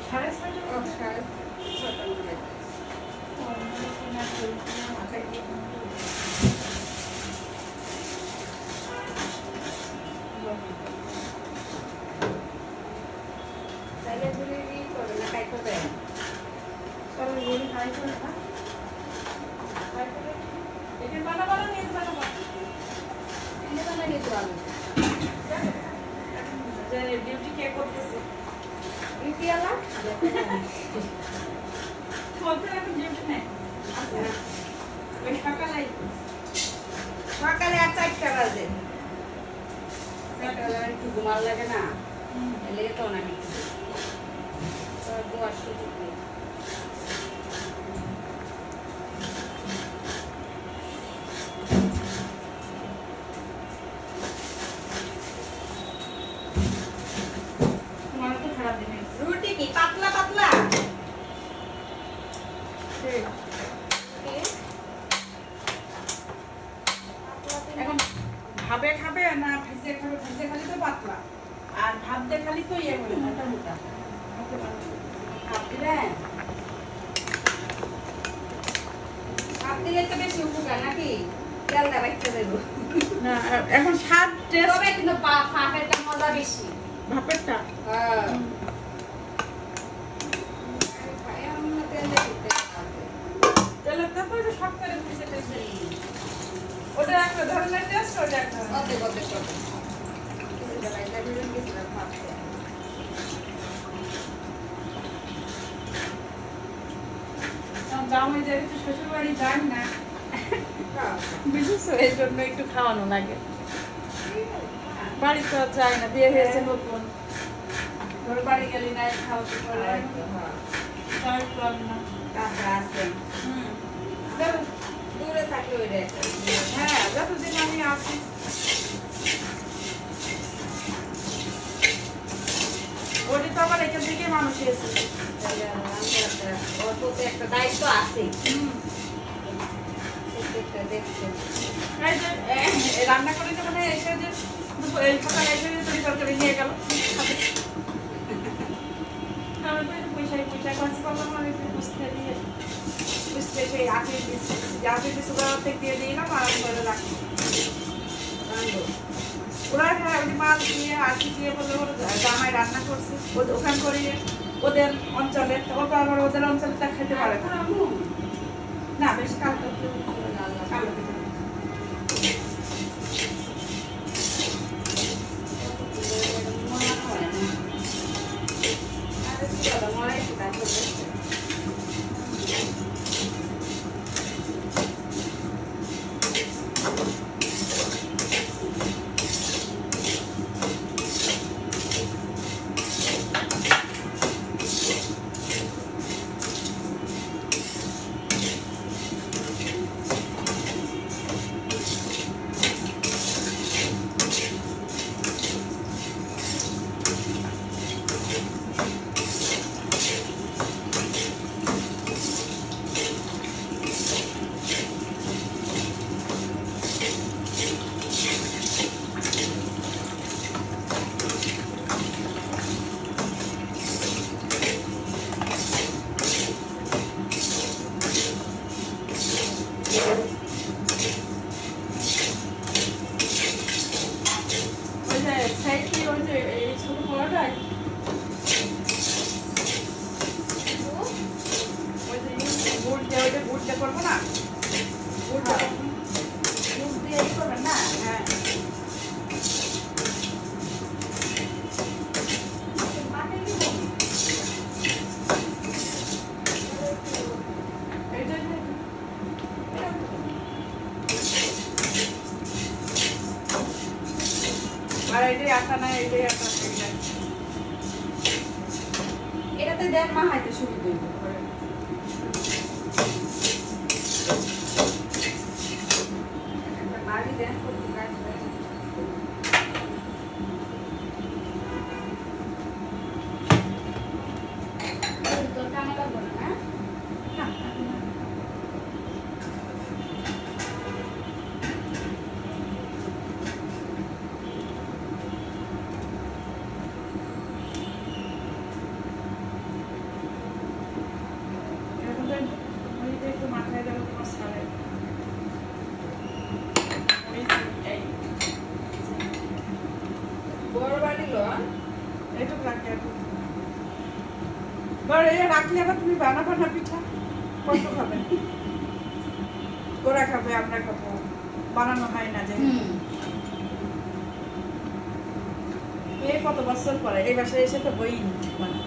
সাড়ে ছয়টা তাইলে ঘুরে করবে না কাই করবে চলো বলি খাই করে খা খাই করে এখানে বানাবো না নিয়ে বানাবো এনে বানাই দিতে পারবে যে ডিউটি কে করতেছে ডিউটি আলা বলতে এখন ডিউটি নেই আচ্ছা ওই সকালে সকালে আর 4টা বাজে 4টা বাজে একটু ঘুমার লাগে না এলে তো না কিছু তো দুয়ার সুযোগ নেই তোমার তো খারাপ দিন রুটি কি পাতলা পাতলা এখন ভাবে খাবে না ভেজে খাবে ভেজে খালি তো পাতলা আর ভাত দিয়ে খালি তো ইয়ে হবে মোটা মোটা আপনি দেন আপনি তো বেশি উপকার নাকি তেলটা বাইতে দেবো না এখন স্বাদ টেস্ট তবে কিন্তু ফাফেরটা মজা বেশি ভাপেরটা হ্যাঁ তেলের তো একটু শক্ত করে ভেজে টেস্ট ওটা একটা ধরনের টেস্ট ওটা একটা জামাই যেহেতু শ্বশুর বাড়ি যান না বিশেষ এর জন্য একটু খাওয়ানো লাগে বাড়ি তো আর যায় না বিয়ে হয়েছে নতুন ধর বাড়ি গেলি না খাওয়াতে পারে তাই প্রবলেম না দূরে থাকলে ওই রে হ্যাঁ যতদিন আমি আসি ওটি তো আবার এখান থেকে মানুষ এসেছে ওর প্রতি একটা দায়িত্ব আছে দেখছে এই যে রান্না করে যে মানে এসে যে এই সকালে এসে যে তরি তরকারি নিয়ে গেল আমি তো একটু পয়সা খরচ করলাম আর একটু বুঝতে দিয়ে বুঝতে সেই আখের পিস ওরা থেকে দিয়ে দিলাম আর আমি করে রাখি ওরা হ্যাঁ ওই মাছ দিয়ে আখি দিয়ে বললে ওর জামাই রান্না করছে ওখান করে ওদের অঞ্চলে ওটা আবার ওদের অঞ্চলে তা খেতে পারে না বেশ কালো কালো করবো না করবেন না হ্যাঁ আর এটাই আটা না এটাই আটা এটাতে দেখ মা হাইতে সুবিধা হইবে মারি দেন করতে কাজ তো টানা লাগবে না দিল এইটুকু রাখি এখন ধর এই রাখলে আবার তুমি বানাবো না পিঠা কত খাবে ওরা খাবে আমরা খাবো বানানো হয় না যে এই কত বছর পরে এই বাসায় এসে তো বই মানে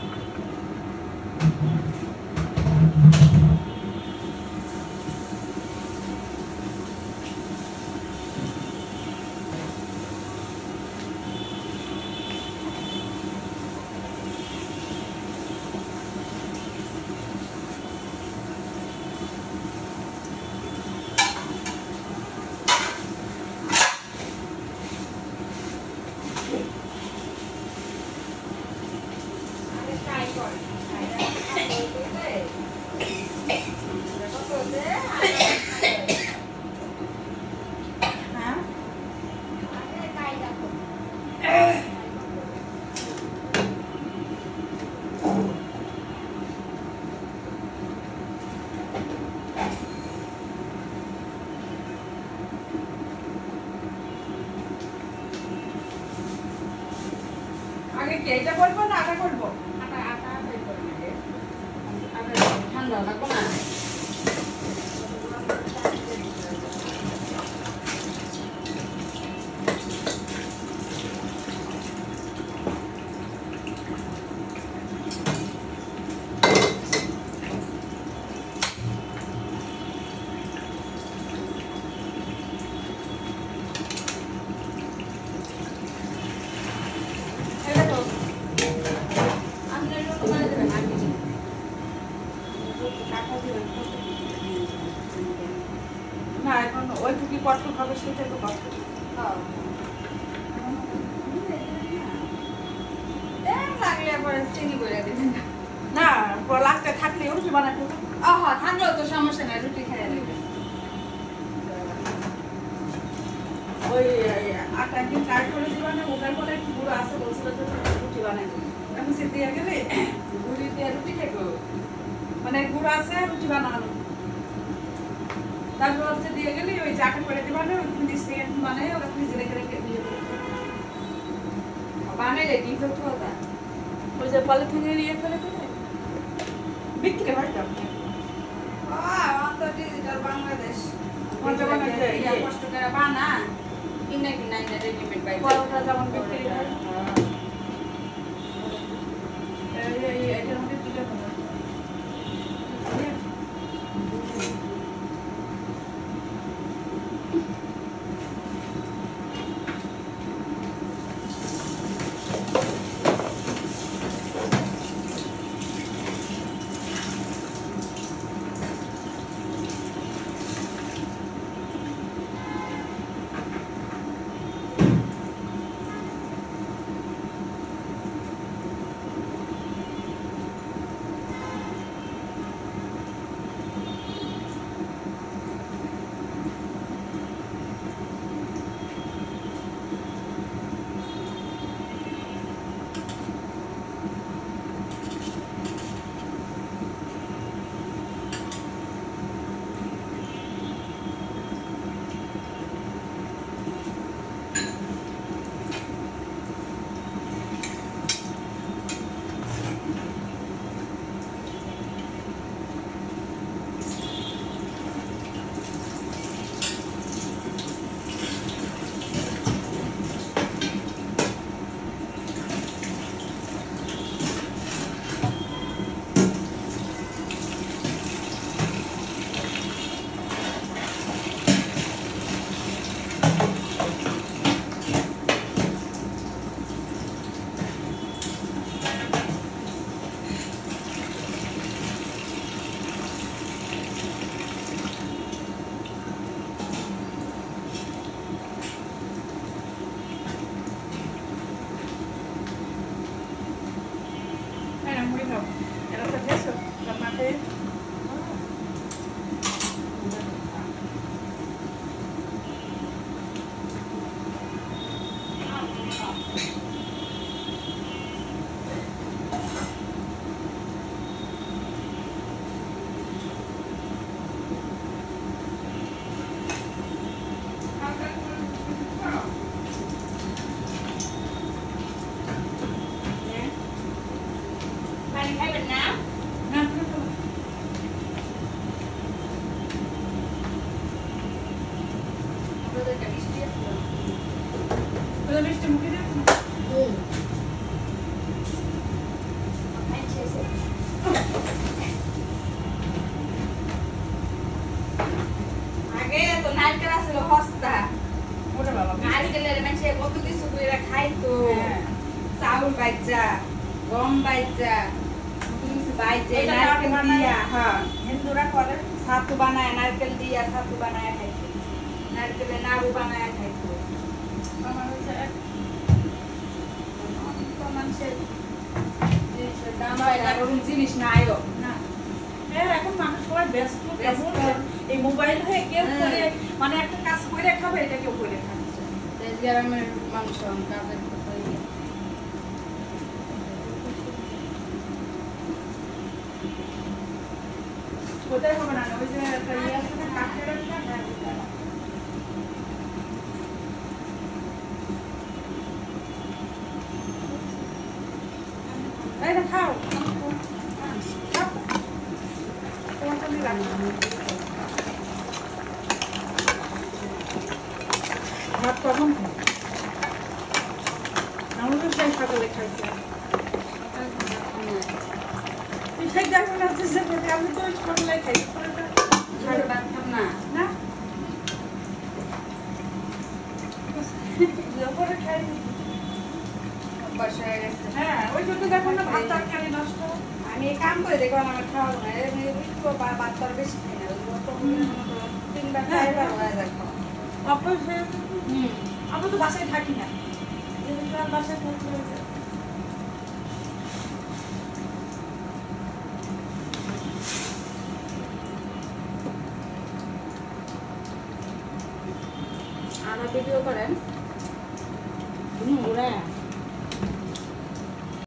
আগে কি এটা করবো না আটা করবো ঠান্ডা লাগবো না না এখন ওইটুকু কষ্ট হবে সেটা তো কষ্ট লাগলে আবার চিনি করে দিবেন না লাগতে থাকলে রুটি বানাতে হবে থাকলেও তো সমস্যা নাই রুটি খাইয়া নেবে ওই আটা একদিন কাট করে দিবা না ওটার পরে একটু গুঁড়ো আছে বলছিল যে রুটি বানাই দিবি এখন সে দিয়ে গেলে গুড়ি দিয়ে রুটি খাইবো মানে গুঁড়ো আছে রুটি বানানো তারপর হচ্ছে দিয়ে গেলে ওই চাটা করে দিবা না 30 সেকেন্ড মানে ওটা ফ্রিজে রেখে রেখে দিয়ে দেবে বানাইলে কি করতে হবে ওই যে পলিথিনে নিয়ে ফেলে ফেলে বিক্রি হয় তো ডিজিটাল বাংলাদেশ কষ্ট করে বানা কিনা কিনা রেডিমেড পাই পরোটা যেমন বিক্রি হয় এটার মধ্যে দিলে হবে পানি খাইবেন না? না তুমি খাও। আপনাদের একটা মিষ্টি আছে না? ওদের মিষ্টি মুখে দিয়েছো? আচ্ছা, আচ্ছা। আগে তো নারকেল আসছিল সস্তা। ওরে বাবা, নারকেলের মানুষে কত কিছু করে খাইতো। হ্যাঁ। চাউল বাইচা, গম বাইচা, কত কিছু বাইচে, ওইটা নারকেল নাড়ু দিয়া, বানায়। হ্যাঁ, হিন্দুরা করে। ছাতু বানায়, নারকেল দিয়া ছাতু বানায় খাইতো। নারকেলের নাড়ু বানায় খাইতো। আমার হচ্ছে অন্ত মানুষের জিনিসের দাম হয় না, ওরকম জিনিস নাইও। না। হ্যাঁ, এখন মানুষ সবাই ব্যস্ত ব্যস্ত। কেমন এই মোবাইল হয়ে কেউ হ্যাঁ। করে মানে একটা কাজ করে খাবে, এটা কেউ করে খাচ্ছে। দেশ গ্রামের মানুষ কাজের কথাই। কোথায় হবে না, ওই যে একটা ইয়ে আছে না, কাঠের একটা, হ্যাঁ, ওটা। এই না, খাও। খাও। তোমার জন্য রাখলাম। ভাত কখন খাই? আমরা তো সেই সকালে খাইছি। পিঠাই দেখো না, আমি তো ওই সকালে খাই। ঝাড়ু বাঁধতাম না। না? দুপুরে খাই। অভ্যাস হয়ে গেছে। হ্যাঁ, ওই জন্য দেখো না ভাত তরকারি নষ্ট। আমি এই কাম করে দেখো আমার খাওয়া না এমনি উঠবো ভাত তো আর বেশি খাই না ওই অত করে মনে করো 3বার 4বার হয়ে যায় খাওয়া। অবশ্যই হুম আমরা তো বাসায় থাকি না। যেদিন আর বাসায় থাকতে হয়েছে। আমরা ভিডিও করেন ওরা